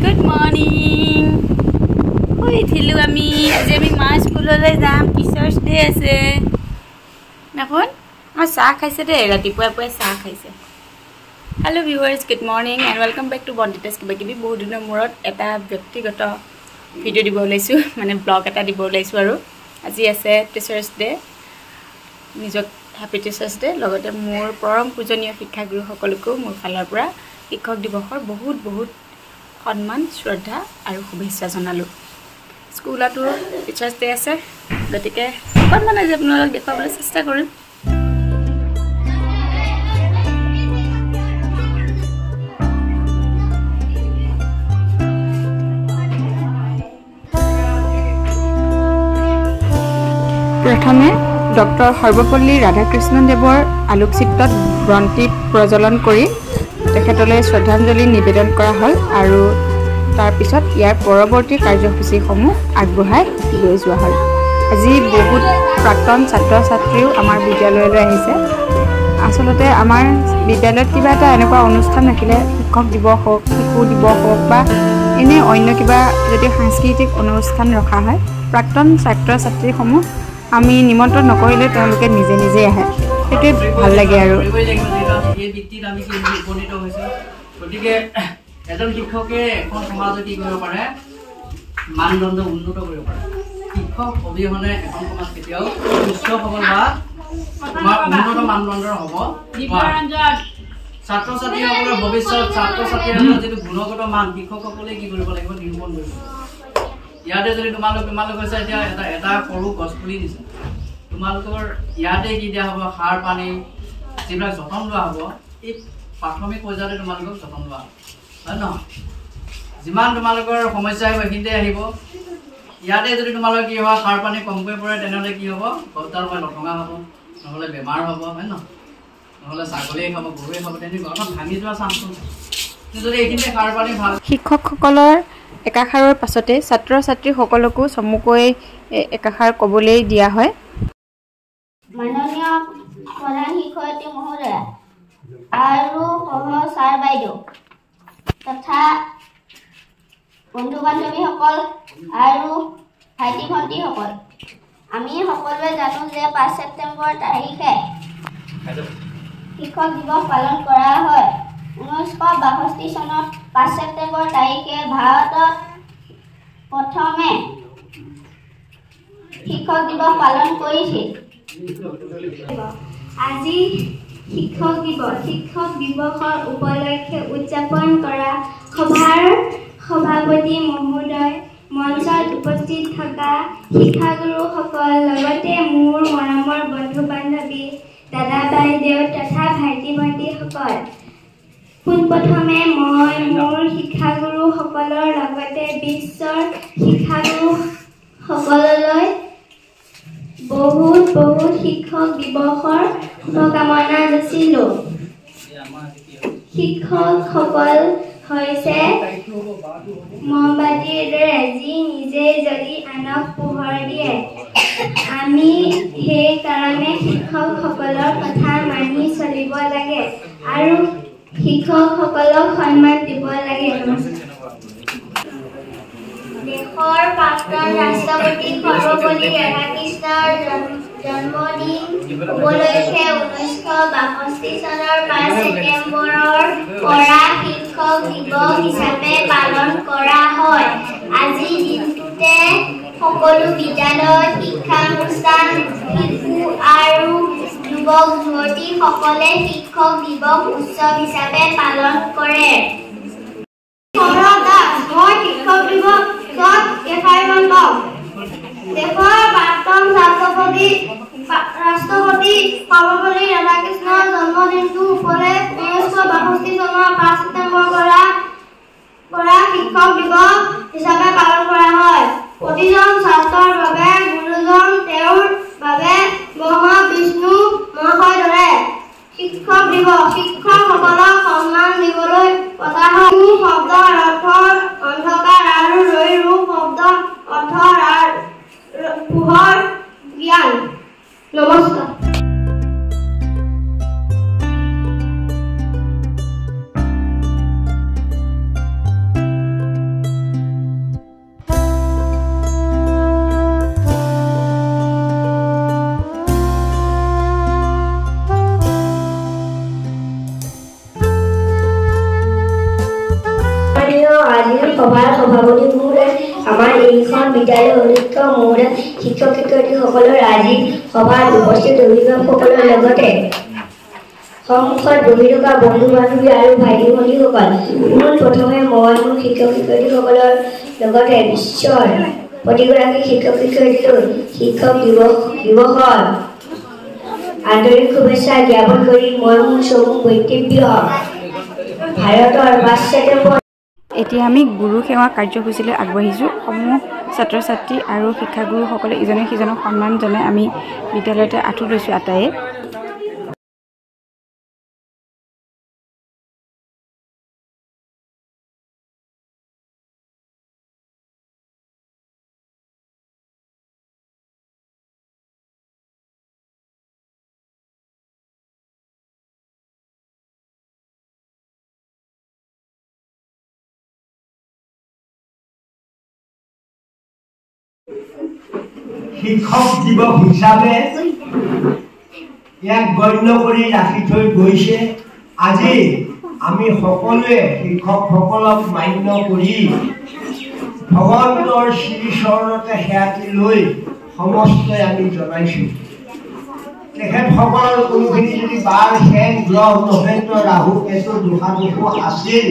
Good morning. Oi, thilu ami aje ami ma school le jam teachers day ase. Nakhon a sa khaise de ratipuwa puwa sa khaise. Hello viewers, good morning and welcome back to Bonditas kiba kibi bahut dinor murot eta byaktigoto video dibo laisu mane blog eta dibo laisu aru aji ase teachers day. Nijok happy teachers day logote mur param pujoniya শিক্ষা গুৰু সকলকো মোৰ ফালৰ পৰা শিক্ষক দিৱসৰ বহুত বহুত সম্মান শ্ৰদ্ধা আৰু শুভেচ্ছা জনালো স্কুলটো টিচাৰ্ছ ডে আছে গতিকে অকণমান আজি আপোনালোকক দেখাবলৈ চেষ্টা কৰিম প্ৰথমে ডক্টৰ সৰ্বপল্লী ৰাধাকৃষ্ণন দেৱৰ আলোকচিত্ৰত ব্ৰন্তি প্ৰজ্বলন কৰি তেখেতলৈ শ্ৰদ্ধাঞ্জলি নিবেদন কৰা হ'ল আৰু তাৰ পিছত ইয়াৰ পৰৱৰ্তী কাৰ্যসূচীসমূহ আগবঢ়াই লৈ যোৱা হ'ল আজি বহুত প্ৰাক্তন ছাত্ৰ ছাত্ৰীও আমাৰ বিদ্যালয়লৈ আহিছে আচলতে আমাৰ বিদ্যালয়ত কিবা এটা এনেকুৱা অনুষ্ঠান ৰাখিলে শিক্ষক দিৱস হওক শিশু দিৱস হওক বা এনে অন্য কিবা যদি সাংস্কৃতিক অনুষ্ঠান ৰখা হয় প্ৰাক্তন ছাত্ৰ ছাত্ৰীসমূহ আমি নিমন্ত্ৰণ নকৰিলে তেওঁলোকে নিজে নিজে আহে সেইটো ভাল লাগে আৰু এই ব্যক্তিত আমি কি উপনীত হৈছে গতিকে এজন শিক্ষকে এখন সমাজত কি কৰিব পাৰে মানদণ্ড উন্নত কৰিব পাৰে শিক্ষক অবিহনে এখন সমাজ কেতিয়াও সুস্থ হ'ব বা উন্নত মানদণ্ডৰ হ'ব ছাত্ৰ ছাত্ৰীসকলৰ ভৱিষ্যত ছাত্ৰ ছাত্ৰীসকলৰ যিটো গুণগত মান শিক্ষকসকলে কি কৰিব লাগিব নিৰূপণ কৰিব ইয়াতে যদি তোমালোক হৈছে এতিয়া এটা সৰু গছপুলি দিছে তোমালোকৰ ইয়াতে কি দিয়া হ'ব সাৰ পানী যিবিলাক যতন লোৱা হ'ব এই প্ৰাথমিক পৰ্যায়তে তোমালোকক যতন লোৱা হয় নহয় যিমান তোমালোকৰ সমস্যা আহিব এইখিনিতে আহিব ইয়াতে যদি তোমালোকৰ কি হয় সাৰ পানী কমকৈ পৰে তেনেহ'লে কি হ'ব গছডাল হয় লঠঙা হ'ব নহ'লে বেমাৰ হ'ব হয় নহয় নহ'লে ছাগলীয়ে খাব গৰুৱে খাব তেনেকুৱা অলপ ভাঙি যোৱা চান্স আছে যদি এইখিনিতে সাৰ পানী ভাল শিক্ষকসকলৰ একাষাৰৰ পাছতে ছাত্ৰ ছাত্ৰীসকলকো চমুকৈ একাষাৰ ক'বলৈ দিয়া হয় মাননীয় প্ৰধান শিক্ষয়িত্ৰী মহোদয়া আৰু সহ ছাৰ বাইদেউ তথা বন্ধু বান্ধৱীসকল আৰু ভাইটি ভণ্টিসকল আমি সকলোৱে জানো যে 5 ছেপ্টেম্বৰ তাৰিখে শিক্ষক দিৱস পালন কৰা হয় 1962 চনত 5 ছেপ্টেম্বৰ তাৰিখে ভাৰতত প্ৰথমে শিক্ষক দিৱস পালন কৰিছিল আজি শিক্ষক দিৱসৰ উপলক্ষে উদযাপন কৰা সভাৰ সভাপতি মহোদয় মঞ্চত উপস্থিত থকা শিক্ষাগুৰুসকল লগতে মোৰ মৰমৰ বন্ধু বান্ধৱী দাদা বাইদেউ তথা ভাইটি ভণ্টিসকল পোনপ্ৰথমে মই মোৰ শিক্ষাগুৰুসকলৰ লগতে বিশ্বৰ শিক্ষাগুৰুসকললৈ বহুত শিক্ষক দিৱসৰ শুভকামনা যাচিলোঁ শিক্ষকসকল হৈছে মমবাতিৰ দৰে যি নিজে যদি আনক পোহৰ দিয়ে আমি সেইকাৰণে শিক্ষকসকলৰ কথা মানি চলিব লাগে আৰু শিক্ষকসকলক সন্মান দিব লাগে দেশৰ প্ৰাক্তন ৰাষ্ট্ৰপতি সৰ্বপল্লী ৰাধাকৃষ্ণৰ জন্মদিন উপলক্ষে 1962 চনৰ 5 ছেপ্টেম্বৰৰ পৰা শিক্ষক দিৱস হিচাপে পালন কৰা হয় আজিৰ দিনটোতে সকলো বিদ্যালয় শিক্ষানুষ্ঠান শিশু আৰু যুৱক যুৱতীসকলে শিক্ষক দিৱস উৎসৱ হিচাপে পালন কৰে মই শিক্ষক দিৱসত কেইটামান কম দেশৰ প্ৰাক্তন ৰাষ্ট্ৰপতি সৰ্বপল্লী ৰাধাকৃষ্ণৰ জন্মদিনটো উপলক্ষে 1962 চনৰ 5 ছেপ্টেম্বৰ পৰা শিক্ষক দিৱস হিচাপে পালন কৰা হয় প্ৰতিজন ছাত্ৰৰ বাবে গুৰুজন তেওঁৰ বাবে ব্ৰহ্মা বিষ্ণু মহাশয়ৰ দৰে শিক্ষক দিৱস শিক্ষকসকলক সন্মান দিবলৈ আজিৰ সভাৰ সভাপতি মহোদয়, আমাৰ এইখন বিদ্যালয়ৰ অধ্যক্ষ মহোদয়, শিক্ষক শিক্ষয়িত্ৰীসকলৰ আজি সভাত উপস্থিত অভিভাৱকসকলৰ লগতে সন্মুখত বহি থকা বন্ধু বান্ধৱী আৰু ভাইটি ভণ্টিসকল, প্ৰথমে মই মোৰ শিক্ষক শিক্ষয়িত্ৰীসকলৰ লগতে বিশ্বৰ প্ৰতিগৰাকী শিক্ষক শিক্ষয়িত্ৰীলৈ শিক্ষক দিৱসৰ আন্তৰিক শুভেচ্ছা জ্ঞাপন কৰি মই মোৰ চমু বক্তব্য ভাৰতৰ 5 ছেপ্টেম্বৰ। এতিয়া আমি গুৰু সেৱা কাৰ্যসূচীলৈ আগবাঢ়িছোঁ। সমূহ ছাত্ৰ ছাত্ৰী আৰু শিক্ষাগুৰুসকলে ইজনে সিজনক সন্মান জনাই আমি বিদ্যালয়তে আঁঠু লৈছোঁ আটাইয়ে। শিক্ষক দিৱস হিচাপে ইয়াক গণ্য কৰি ৰাখি থৈ গৈছে। আজি আমি সকলোৱে শিক্ষকসকলক মান্য কৰি ভগৱন্তৰ শ্ৰীচৰণতে সেৱাটি লৈ সমস্তই আমি জনাইছোঁ। তেখেতসকলৰ কোনোখিনি যদি বাৰ সেন গ্ৰহ নৱেন্দ্ৰ ৰাহু কেতু দোষাদোষো আছিল,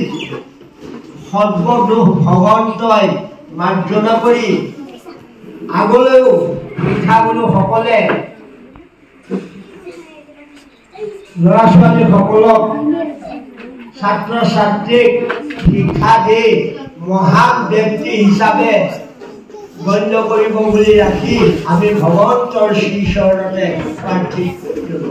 সৰ্বদোষ ভগৱন্তই মাৰ্জনা কৰি আগলৈও শিক্ষাগুৰুসকলে ল'ৰা ছোৱালীসকলক ছাত্ৰ ছাত্ৰীক শিক্ষা দি মহান ব্যক্তি হিচাপে গণ্য কৰিব বুলি ৰাখি আমি ভগৱন্তৰ শ্ৰীচৰণতে প্ৰাৰ্থী কৰিছোঁ।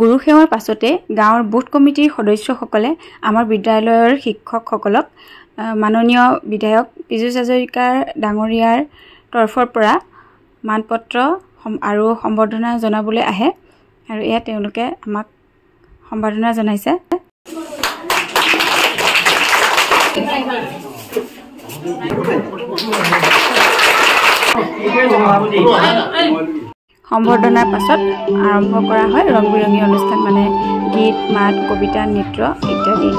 গুৰু সেৱাৰ পাছতে গাঁৱৰ বুথ কমিটিৰ সদস্যসকলে আমাৰ বিদ্যালয়ৰ শিক্ষকসকলক মাননীয় বিধায়ক পীযুষ হাজৰিকাৰ ডাঙৰীয়াৰ তৰফৰ পৰা মানপত্ৰ আৰু সম্বৰ্ধনা জনাবলৈ আহে আৰু এয়া তেওঁলোকে আমাক সম্বৰ্ধনা জনাইছে। সম্বৰ্ধনাৰ পাছত আৰম্ভ কৰা হয় ৰং বিৰঙী অনুষ্ঠান, মানে গীত মাত কবিতা নৃত্য ইত্যাদি।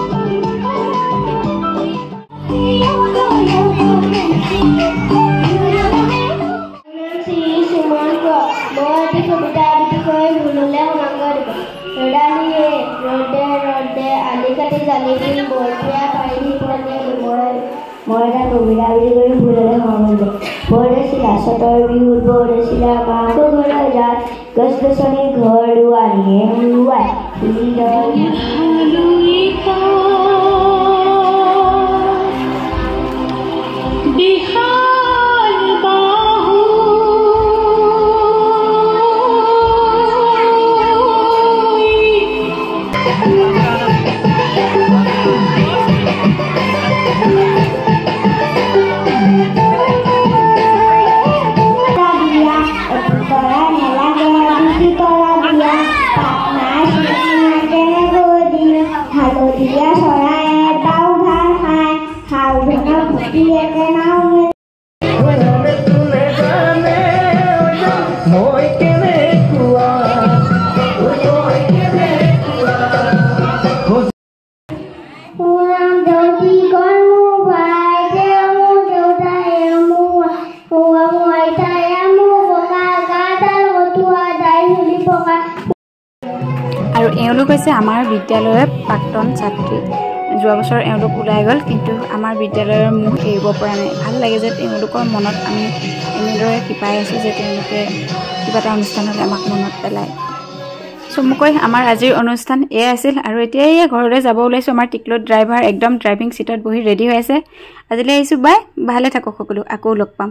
মই এটা কবিতা বুলি কৰি ভুললৈ সমাজ বৰদেছিলা চতৰ বিহুত বৰদেছিলা মাকো ঘৰলৈ যায় গছ গছনি ঘৰ দুৱাৰিয়ে উৰুৱাই আৰু এওঁলোক হৈছে আমাৰ বিদ্যালয়ৰ প্ৰাক্তন ছাত্ৰী। যোৱা বছৰ এওঁলোক ওলাই গ'ল, কিন্তু আমাৰ বিদ্যালয়ৰ মুখ এৰিব পৰা নাই। ভাল লাগে যে তেওঁলোকৰ মনত আমি এনেদৰে শিপাই আছোঁ যে তেওঁলোকে কিবা এটা অনুষ্ঠান হ'লে আমাক মনত পেলায়। চমুকৈ আমাৰ আজিৰ অনুষ্ঠান এয়াই আছিল আৰু এতিয়া এই ঘৰলৈ যাব ওলাইছোঁ। আমাৰ টিকলোত ড্ৰাইভাৰ একদম ড্ৰাইভিং চিটত বহি ৰেডি হৈ আছে। আজিলৈ আহিছোঁ, বাই, ভালে থাকক সকলো, আকৌ লগ পাম।